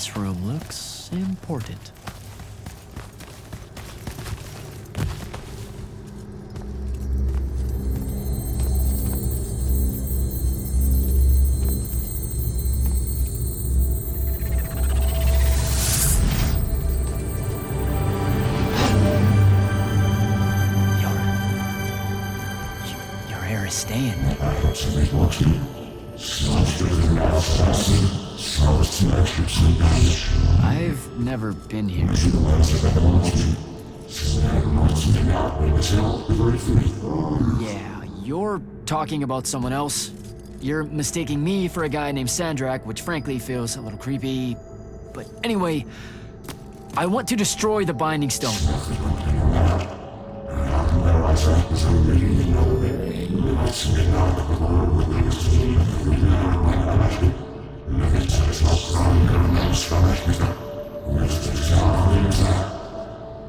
This room looks important. I've never been here. Yeah, you're talking about someone else. You're mistaking me for a guy named Sandrak, which frankly feels a little creepy. But anyway, I want to destroy the Binding Stone.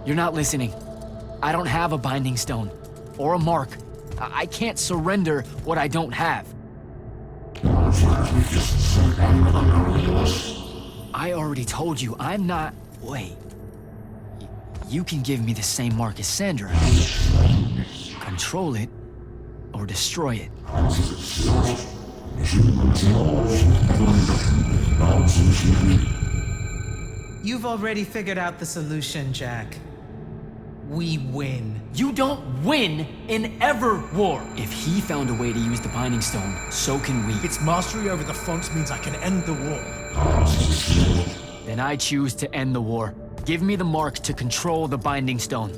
You're not listening. I don't have a Binding Stone. Or a mark. I can't surrender what I don't have. I already told you, I'm not... Wait. You can give me the same mark as Sandra. Control it, or destroy it. You've already figured out the solution, Jack. We win. You don't win in ever war. If he found a way to use the Binding Stone, so can we. Its mastery over the fonts means I can end the war. Then I choose to end the war. Give me the mark to control the Binding Stone.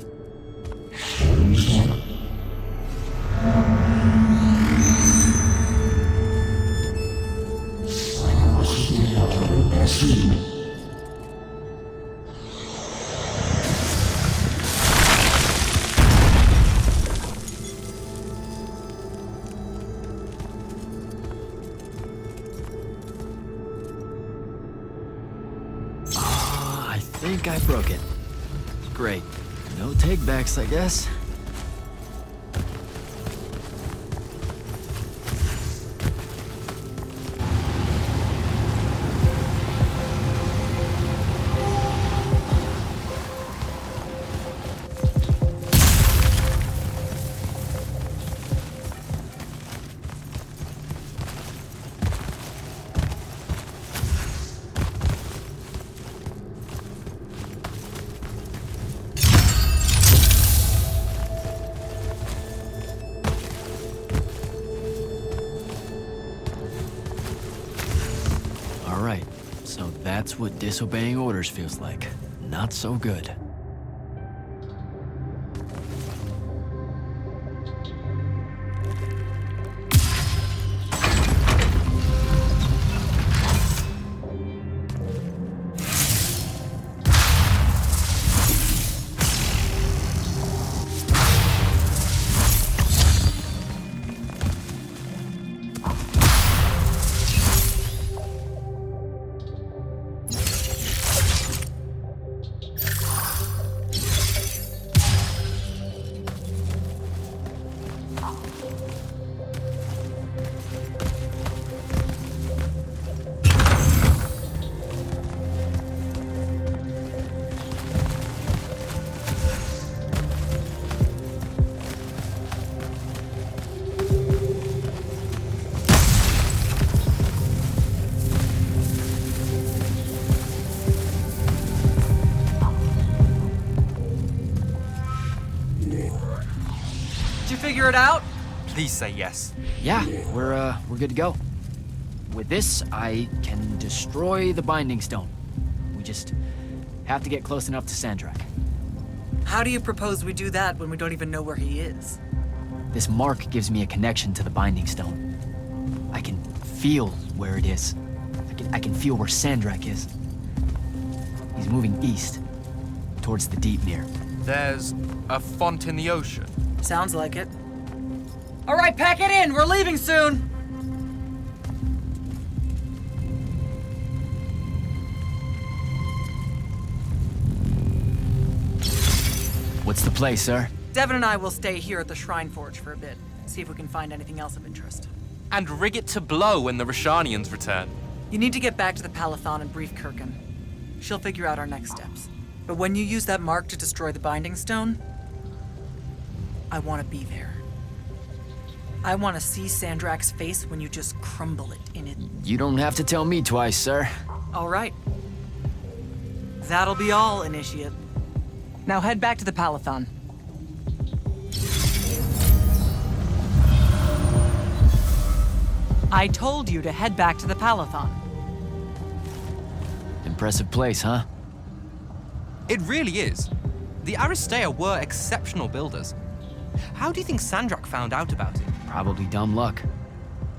I think I broke it. Great. No takebacks, I guess. Alright, so that's what disobeying orders feels like. Not so good. Figure it out? Please say yes. Yeah, we're good to go. With this, I can destroy the Binding Stone. We just have to get close enough to Sandrak. How do you propose we do that when we don't even know where he is? This mark gives me a connection to the Binding Stone. I can feel where it is. I can feel where Sandrak is. He's moving east, towards the deep mirror. There's a font in the ocean. Sounds like it. All right, pack it in. We're leaving soon. What's the play, sir? Devin and I will stay here at the Shrine Forge for a bit. See if we can find anything else of interest. And rig it to blow when the Rashanians return. You need to get back to the Palathon and brief Kirkin. She'll figure out our next steps. But when you use that mark to destroy the Binding Stone, I want to be there. I want to see Sandrak's face when you just crumble it in it. You don't have to tell me twice, sir. All right. That'll be all, Initiate. Now head back to the Palathon. I told you to head back to the Palathon. Impressive place, huh? It really is. The Aristea were exceptional builders. How do you think Sandrak found out about it? Probably dumb luck.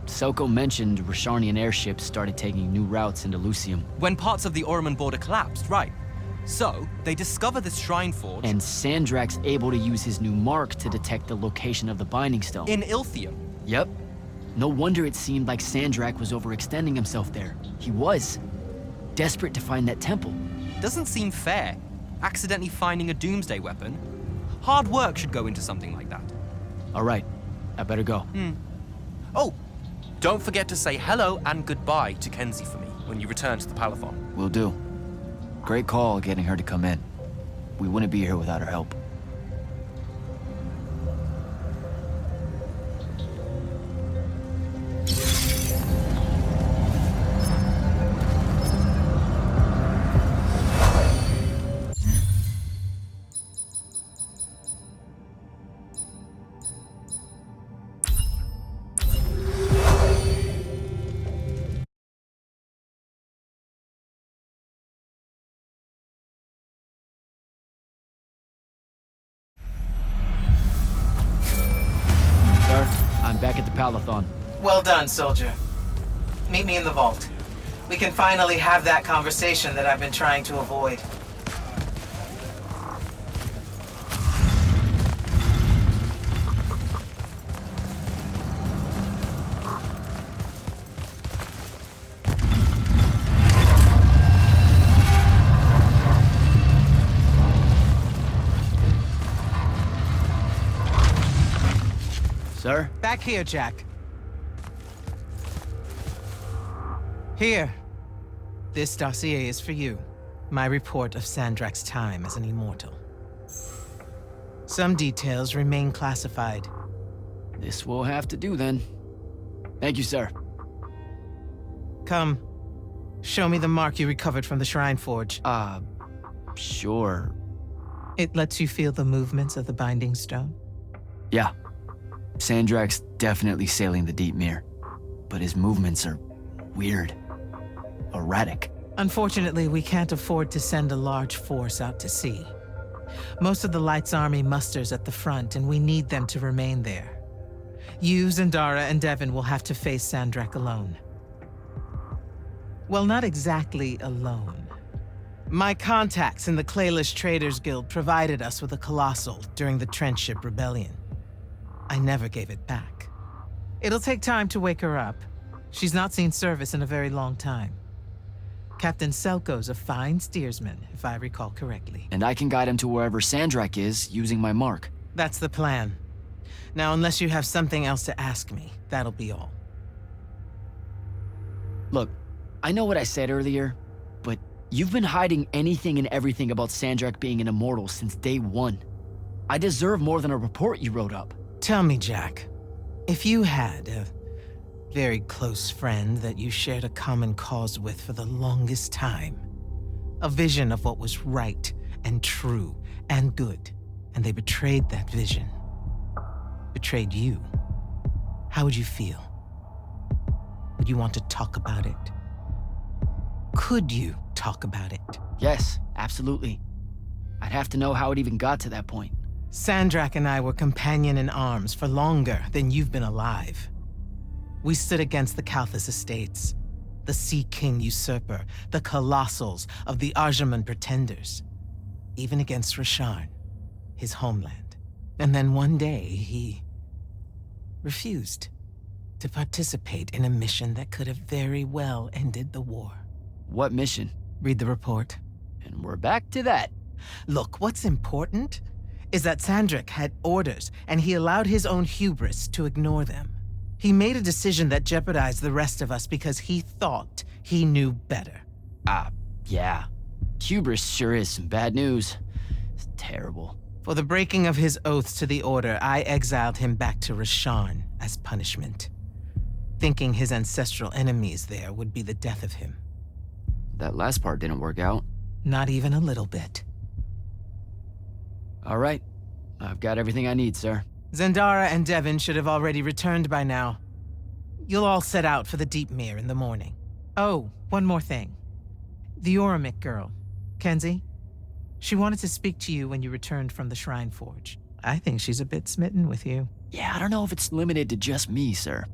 Selko mentioned Rasharnian airships started taking new routes into Lucium. When parts of the Orman border collapsed, right. So, they discover this shrine forge And Sandrak's able to use his new mark to detect the location of the Binding Stone. in Ilthium. Yep. No wonder it seemed like Sandrak was overextending himself there. He was. Desperate to find that temple. Doesn't seem fair. Accidentally finding a doomsday weapon. Hard work should go into something like that. All right, I better go. Oh, don't forget to say hello and goodbye to Kenzie for me when you return to the Palathon. Will do. Great call getting her to come in. We wouldn't be here without her help. Sir, I'm back at the Palathon. Well done, soldier. Meet me in the vault. We can finally have that conversation that I've been trying to avoid. Sir? Back here, Jack. Here. This dossier is for you. My report of Sandrak's time as an immortal. Some details remain classified. This will have to do then. Thank you, sir. Come. Show me the mark you recovered from the Shrine Forge. Sure. It lets you feel the movements of the Binding Stone. Yeah. Sandrak's definitely sailing the deep mirror, but his movements are weird. Erratic. Unfortunately, we can't afford to send a large force out to sea. Most of the Light's army musters at the front, and we need them to remain there. You, Zendara, and Devin will have to face Sandrak alone. Well, not exactly alone. My contacts in the Clayless Traders Guild provided us with a Colossal during the Trenchship Rebellion. I never gave it back. It'll take time to wake her up. She's not seen service in a very long time. Captain Selko's a fine steersman, if I recall correctly. And I can guide him to wherever Sandrak is using my mark. That's the plan. Now, unless you have something else to ask me, that'll be all. Look, I know what I said earlier, but you've been hiding anything and everything about Sandrak being an immortal since day one. I deserve more than a report you wrote up. Tell me, Jack, if you had a very close friend that you shared a common cause with for the longest time, a vision of what was right and true and good, and they betrayed that vision, betrayed you, how would you feel? Would you want to talk about it? Could you talk about it? Yes, absolutely. I'd have to know how it even got to that point. Sandrak and I were companion in arms for longer than you've been alive. We stood against the Kalthus Estates, the Sea King usurper, the Colossals of the Arjaman Pretenders, even against Rasharn, his homeland. And then one day, he refused to participate in a mission that could have very well ended the war. What mission? Read the report. And we're back to that. Look, what's important is that Sandrak had orders, and he allowed his own hubris to ignore them. He made a decision that jeopardized the rest of us because he thought he knew better. Yeah. Hubris sure is some bad news. It's terrible. For the breaking of his oaths to the Order, I exiled him back to Rasharn as punishment, thinking his ancestral enemies there would be the death of him. That last part didn't work out. Not even a little bit. All right. I've got everything I need, sir. Zendara and Devin should have already returned by now. You'll all set out for the Deep Mere in the morning. Oh, one more thing. The Oromik girl, Kenzie. She wanted to speak to you when you returned from the Shrine Forge. I think she's a bit smitten with you. Yeah, I don't know if it's limited to just me, sir.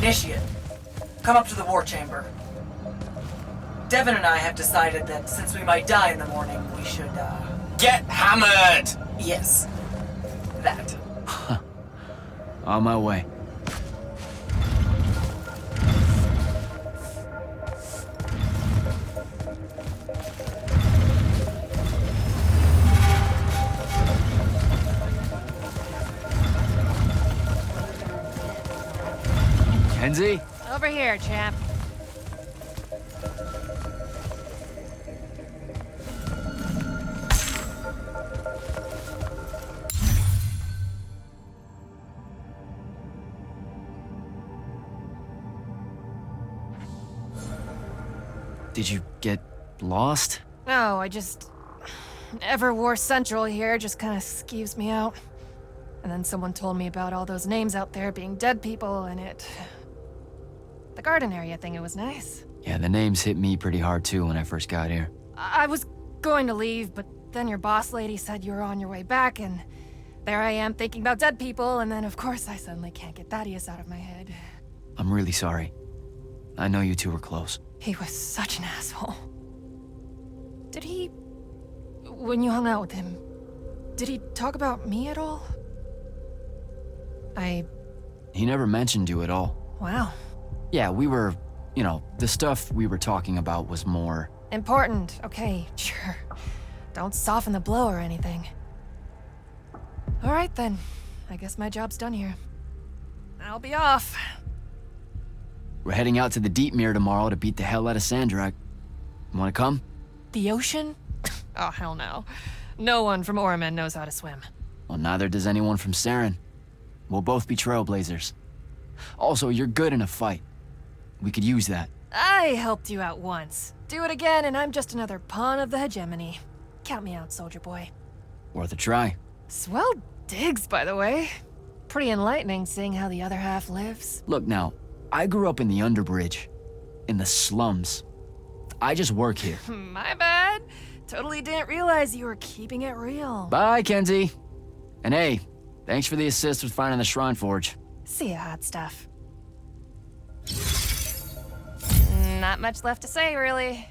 Initiate, come up to the war chamber. Devin and I have decided that since we might die in the morning, we should, Get hammered! yes. That. On my way. Kenzie? Over here, champ. Did you get lost? No, I just... Everwar Central here just kind of skeeves me out. And then someone told me about all those names out there being dead people, and it... The garden area thing, it was nice. Yeah, the names hit me pretty hard too when I first got here. I was going to leave, but then your boss lady said you were on your way back, and there I am thinking about dead people, and then of course I suddenly can't get Thaddeus out of my head. I'm really sorry. I know you two were close. He was such an asshole. Did he... When you hung out with him, did he talk about me at all? He never mentioned you at all. Wow. Yeah, we were, the stuff we were talking about was more... Important, okay, sure. Don't soften the blow or anything. Alright then, I guess my job's done here. I'll be off. We're heading out to the Deep Mere tomorrow to beat the hell out of Sandrak. Wanna come? The ocean? Oh, hell no. No one from Orman knows how to swim. Well, neither does anyone from Saren. We'll both be trailblazers. Also, you're good in a fight. We could use that. I helped you out once. Do it again and I'm just another pawn of the hegemony. Count me out, soldier boy. Worth a try. Swell digs, by the way. Pretty enlightening seeing how the other half lives. Look now, I grew up in the Underbridge. In the slums. I just work here. My bad. Totally didn't realize you were keeping it real. Bye, Kenzie. And hey, thanks for the assist with finding the Shrine Forge. See ya, hot stuff. Not much left to say, really.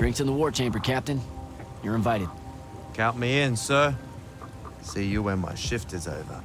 Drinks in the war chamber, Captain. You're invited. Count me in, sir. See you when my shift is over.